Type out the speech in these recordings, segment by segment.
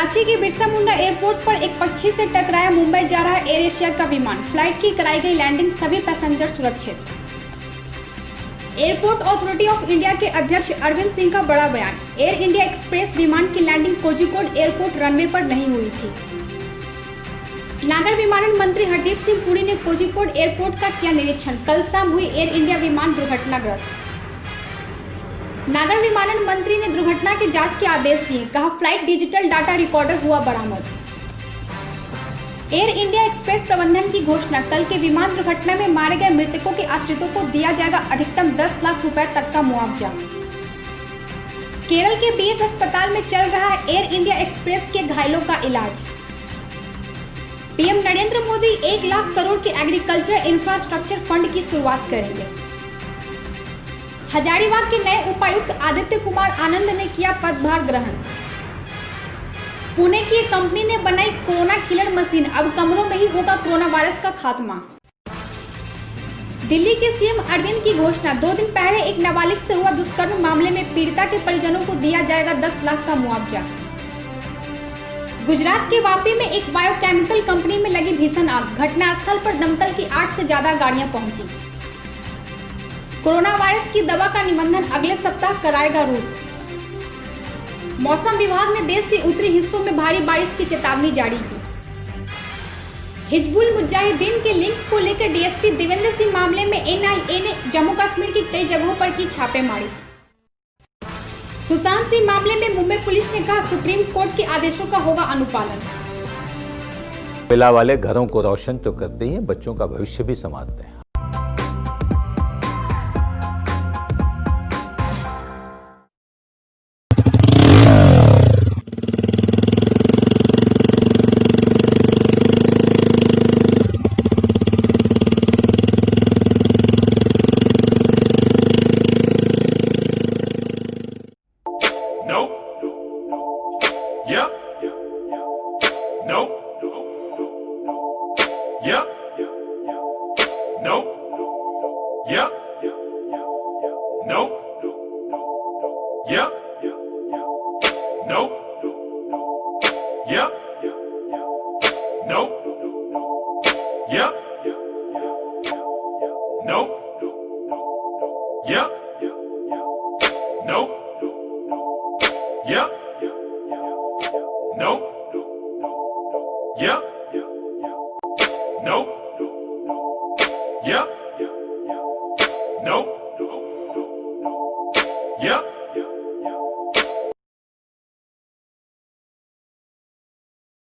रांची के बिरसा मुंडा एयरपोर्ट पर एक पक्षी से टकराया मुंबई जा रहा एयर एशिया का विमान। फ्लाइट की कराई गई लैंडिंग, सभी पैसेंजर सुरक्षित। एयरपोर्ट अथॉरिटी ऑफ इंडिया के अध्यक्ष अरविंद सिंह का बड़ा बयान। एयर इंडिया एक्सप्रेस विमान की लैंडिंग कोझिकोड एयरपोर्ट रनवे पर नहीं हुई थी। नागर विमानन मंत्री हरदीप सिंह पुरी ने कोझिकोड एयरपोर्ट का किया निरीक्षण। कल शाम हुई एयर इंडिया विमान दुर्घटनाग्रस्त। नागर विमानन मंत्री ने दुर्घटना की जांच के आदेश दिए। कहा, फ्लाइट डिजिटल डाटा रिकॉर्डर हुआ बरामद। एयर इंडिया एक्सप्रेस प्रबंधन की घोषणा। कल के विमान दुर्घटना में मारे गए मृतकों के आश्रितों को दिया जाएगा अधिकतम 10 लाख रुपए तक का मुआवजा। केरल के बीएस अस्पताल में चल रहा है एयर इंडिया एक्सप्रेस के घायलों का इलाज। पीएम नरेंद्र मोदी 1 लाख करोड़ के एग्रीकल्चर इंफ्रास्ट्रक्चर फंड की शुरुआत करेंगे। हजारीबाग के नए उपायुक्त आदित्य कुमार आनंद ने किया पदभार ग्रहण। पुणे की एक कंपनी ने बनाई कोरोना किलर मशीन। अब कमरों में ही होगा कोरोना वायरस का खात्मा। दिल्ली के सीएम अरविंद की घोषणा। 2 दिन पहले एक नाबालिग से हुआ दुष्कर्म मामले में पीड़िता के परिजनों को दिया जाएगा 10 लाख का मुआवजा। गुजरात के वापी में एक बायोकेमिकल कंपनी में लगी भीषण आग। घटनास्थल पर दमकल की 8 से ज्यादा गाड़ियां पहुंची। कोरोना वायरस की दवा का निबंधन अगले सप्ताह कराएगा रूस। मौसम विभाग ने देश के उत्तरी हिस्सों में भारी बारिश की चेतावनी जारी की। हिजबुल मुजाहिदीन के लिंक को लेकर डीएसपी देवेंद्र सिंह मामले में एनआईए ने जम्मू कश्मीर की कई जगहों पर की छापेमारी। सुशांत सिंह मामले में मुंबई पुलिस ने कहा, सुप्रीम कोर्ट के आदेशों का होगा अनुपालन। कोयला वाले घरों को रोशन तो करते ही बच्चों का भविष्य भी संवारते हैं।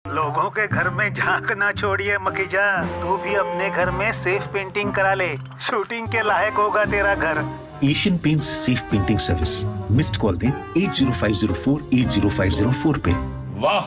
लोगों के घर में झांक ना छोड़िए मखीजा, तू भी अपने घर में सेफ पेंटिंग करा ले। शूटिंग के लायक होगा तेरा घर। Asian paints safe painting service. Missed call दें 8050480504 पे। वाह।